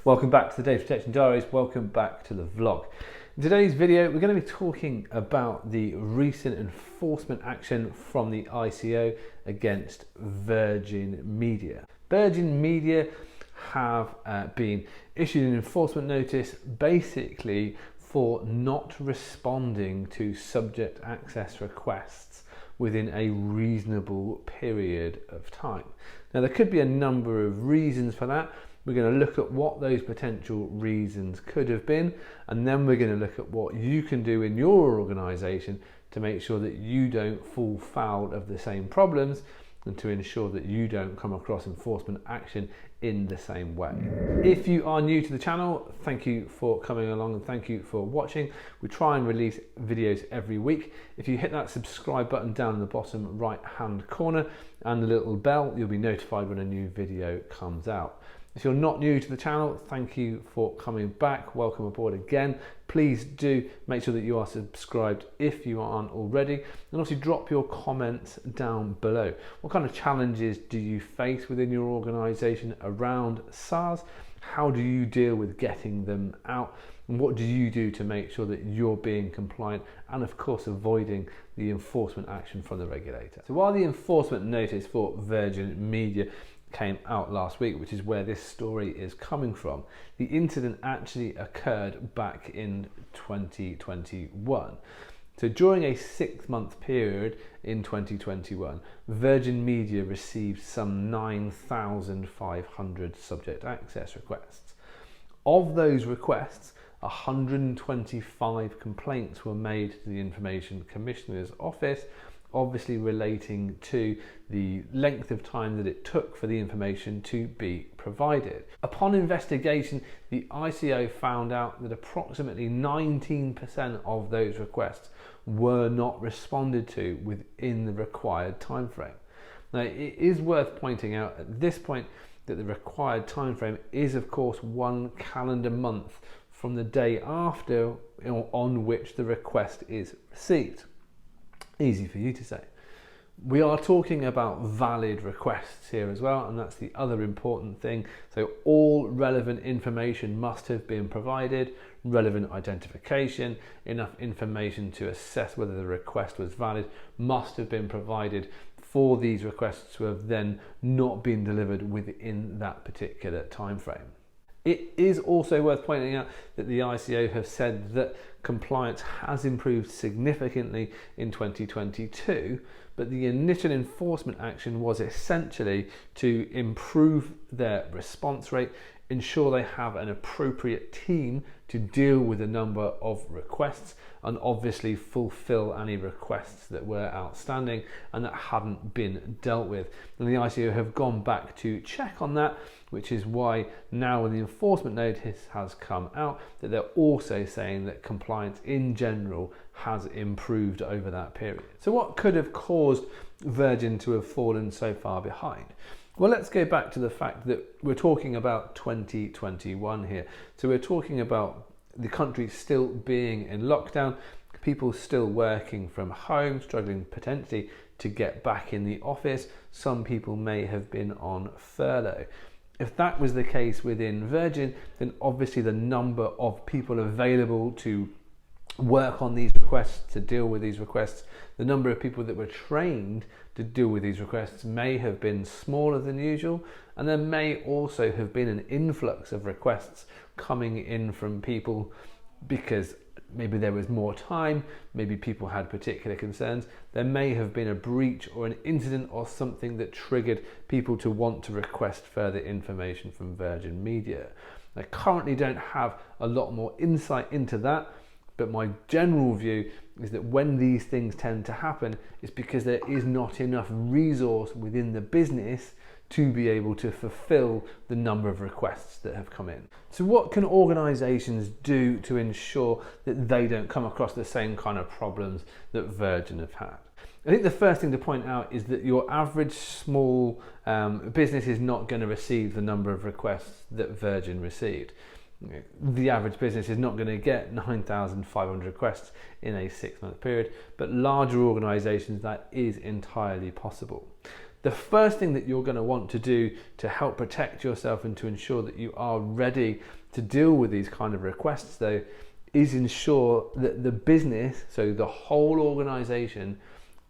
Welcome back to the Data Protection Diaries, welcome back to the vlog. In today's video we're going to be talking about the recent enforcement action from the ICO against Virgin Media. Virgin Media have been issued an enforcement notice basically for not responding to subject access requests within a reasonable period of time. Now there could be a number of reasons for that. We're going to look at what those potential reasons could have been, and then we're going to look at what you can do in your organisation to make sure that you don't fall foul of the same problems and to ensure that you don't come across enforcement action in the same way. If you are new to the channel, thank you for coming along and thank you for watching. We try and release videos every week. If you hit that subscribe button down in the bottom right hand corner and the little bell, you'll be notified when a new video comes out. If you're not new to the channel, thank you for coming back. Welcome aboard again. Please do make sure that you are subscribed if you aren't already, and also drop your comments down below. What kind of challenges do you face within your organisation around SARs? How do you deal with getting them out? And what do you do to make sure that you're being compliant and of course avoiding the enforcement action from the regulator? So while the enforcement notice for Virgin Media came out last week, which is where this story is coming from, the incident actually occurred back in 2021. So during a 6-month period in 2021, Virgin Media received some 9,500 subject access requests. Of those requests, 125 complaints were made to the Information Commissioner's Office, obviously relating to the length of time that it took for the information to be provided. Upon investigation, the ICO found out that approximately 19% of those requests were not responded to within the required time frame. Now, it is worth pointing out at this point that the required time frame is of course 1 calendar month from the day after on which the request is received. Easy for you to say. We are talking about valid requests here as well, and that's the other important thing. So all relevant information must have been provided, relevant identification, enough information to assess whether the request was valid must have been provided for these requests to have then not been delivered within that particular time frame. It is also worth pointing out that the ICO have said that compliance has improved significantly in 2022, but the initial enforcement action was essentially to improve their response rate, ensure they have an appropriate team to deal with a number of requests, and obviously fulfill any requests that were outstanding and that hadn't been dealt with. And the ICO have gone back to check on that, which is why now when the enforcement notice has come out, that they're also saying that compliance in general has improved over that period. So what could have caused Virgin to have fallen so far behind? Well, let's go back to the fact that we're talking about 2021 here. So we're talking about the country still being in lockdown, people still working from home, struggling potentially to get back in the office. Some people may have been on furlough. If that was the case within Virgin, then obviously the number of people available to work on these requests, to deal with these requests, the number of people that were trained to deal with these requests may have been smaller than usual, and there may also have been an influx of requests coming in from people because maybe there was more time, maybe people had particular concerns, there may have been a breach or an incident or something that triggered people to want to request further information from Virgin Media. I currently don't have a lot more insight into that, but my general view is that when these things tend to happen, it's because there is not enough resource within the business to be able to fulfill the number of requests that have come in. So what can organisations do to ensure that they don't come across the same kind of problems that Virgin have had? I think the first thing to point out is that your average small business is not going to receive the number of requests that Virgin received. The average business is not going to get 9,500 requests in a 6-month period, but larger organisations that is entirely possible. The first thing that you're going to want to do to help protect yourself and to ensure that you are ready to deal with these kind of requests though is ensure that the business, so the whole organization,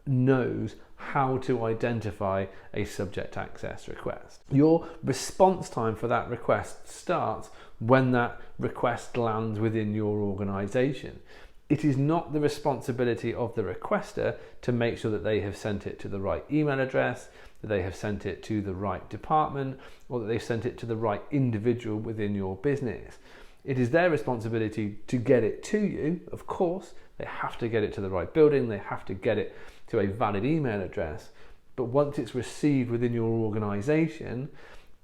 knows how to identify a subject access request. Your response time for that request starts when that request lands within your organization. It is not the responsibility of the requester to make sure that they have sent it to the right email address, that they have sent it to the right department, or that they've sent it to the right individual within your business. It is their responsibility to get it to you. Of course, they have to get it to the right building, they have to get it to a valid email address. But once it's received within your organization,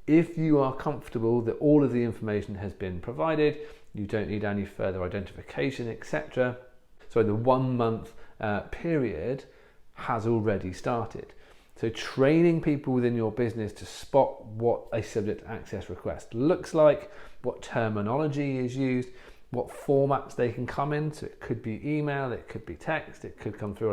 if you are comfortable that all of the information has been provided, you don't need any further identification, etc. So the 1 month period has already started. So training people within your business to spot what a subject access request looks like, what terminology is used, what formats they can come in. So it could be email, it could be text, it could come through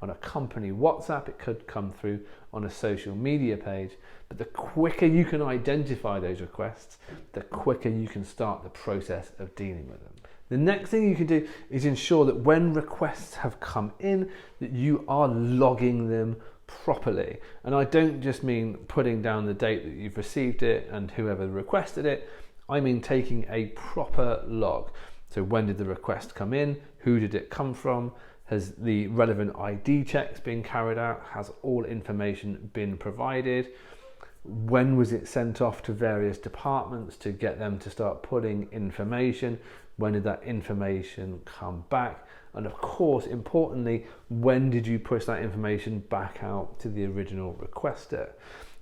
on a company WhatsApp, it could come through on a social media page. But the quicker you can identify those requests, the quicker you can start the process of dealing with them. The next thing you can do is ensure that when requests have come in, that you are logging them properly. And I don't just mean putting down the date that you've received it and whoever requested it. I mean taking a proper log. So when did the request come in? Who did it come from? Has the relevant ID checks been carried out? Has all information been provided? When was it sent off to various departments to get them to start putting information? When did that information come back? And of course, importantly, when did you push that information back out to the original requester?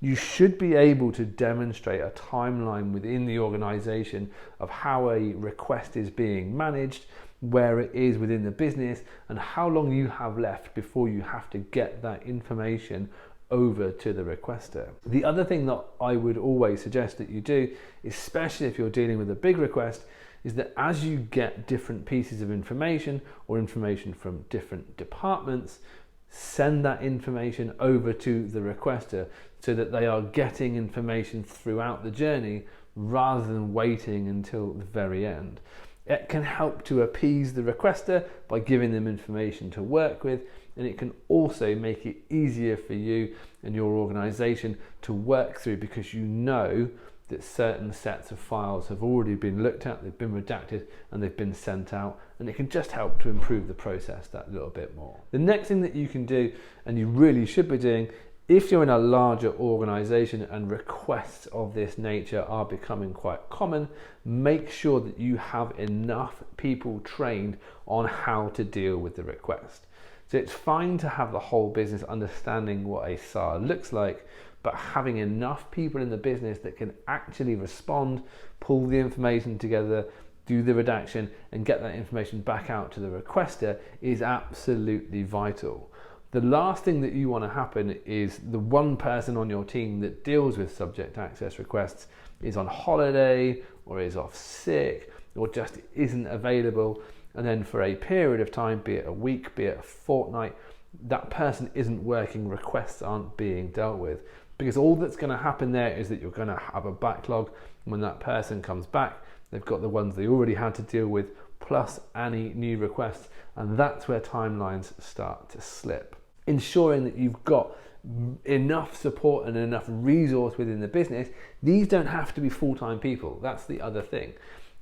You should be able to demonstrate a timeline within the organization of how a request is being managed, where it is within the business, and how long you have left before you have to get that information over to the requester. The other thing that I would always suggest that you do, especially if you're dealing with a big request, is that as you get different pieces of information or information from different departments, send that information over to the requester so that they are getting information throughout the journey rather than waiting until the very end. It can help to appease the requester by giving them information to work with, and it can also make it easier for you and your organization to work through, because you know that certain sets of files have already been looked at, they've been redacted, and they've been sent out, and it can just help to improve the process that little bit more. The next thing that you can do, and you really should be doing, if you're in a larger organization and requests of this nature are becoming quite common, make sure that you have enough people trained on how to deal with the request. So it's fine to have the whole business understanding what a SAR looks like, but having enough people in the business that can actually respond, pull the information together, do the redaction, and get that information back out to the requester is absolutely vital. The last thing that you want to happen is the one person on your team that deals with subject access requests is on holiday or is off sick or just isn't available, and then for a period of time, be it a week, be it a fortnight, that person isn't working, requests aren't being dealt with. Because all that's going to happen there is that you're going to have a backlog. When that person comes back, they've got the ones they already had to deal with, plus any new requests, and that's where timelines start to slip. Ensuring that you've got enough support and enough resource within the business. These don't have to be full-time people. That's the other thing.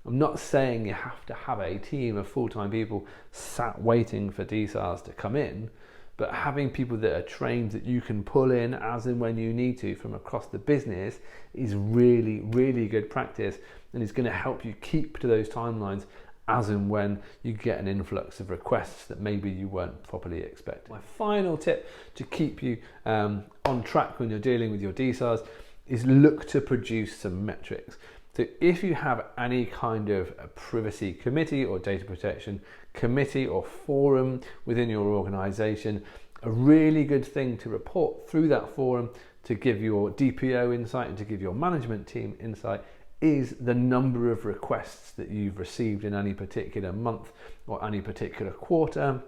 I'm not saying you have to have a team of full-time people sat waiting for DSARs to come in, but having people that are trained that you can pull in as and when you need to from across the business is really, really good practice, and is going to help you keep to those timelines as and when you get an influx of requests that maybe you weren't properly expecting. My final tip to keep you on track when you're dealing with your DSARs is look to produce some metrics. So if you have any kind of a privacy committee or data protection committee or forum within your organization, a really good thing to report through that forum to give your DPO insight and to give your management team insight is the number of requests that you've received in any particular month or any particular quarter,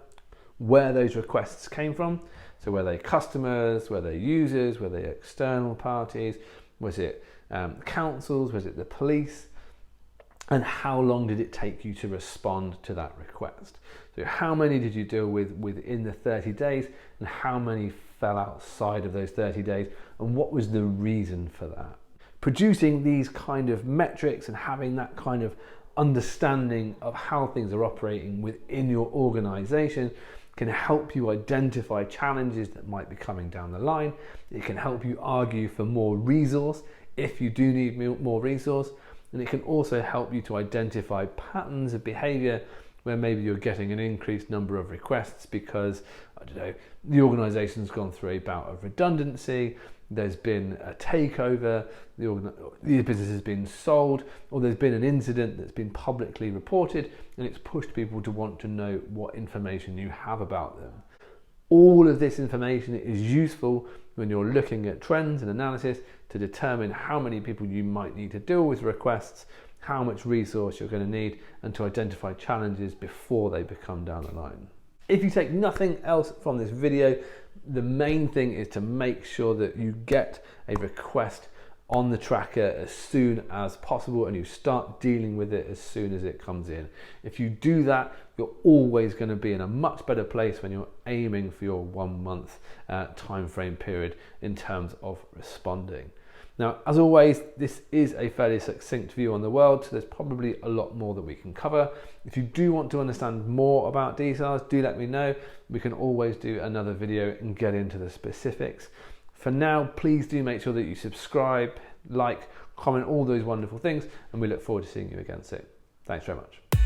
where those requests came from. So were they customers, were they users, were they external parties, was it councils, was it the police? and how long did it take you to respond to that request. So how many did you deal with within the 30 days, and how many fell outside of those 30 days, and what was the reason for that? Producing these kind of metrics and having that kind of understanding of how things are operating within your organization can help you identify challenges that might be coming down the line. It can help you argue for more resource if you do need more resource, and it can also help you to identify patterns of behavior where maybe you're getting an increased number of requests because, I don't know, the organization's gone through a bout of redundancy, there's been a takeover, the business has been sold, or there's been an incident that's been publicly reported, and it's pushed people to want to know what information you have about them. All of this information is useful when you're looking at trends and analysis to determine how many people you might need to deal with requests, how much resource you're going to need, and to identify challenges before they become down the line. If you take nothing else from this video, the main thing is to make sure that you get a request on the tracker as soon as possible and you start dealing with it as soon as it comes in. If you do that, you're always going to be in a much better place when you're aiming for your 1 month time frame period in terms of responding. Now, as always, this is a fairly succinct view on the world, so there's probably a lot more that we can cover. If you do want to understand more about DSARs, do let me know. We can always do another video and get into the specifics. For now, please do make sure that you subscribe, like, comment, all those wonderful things, and we look forward to seeing you again soon. Thanks very much.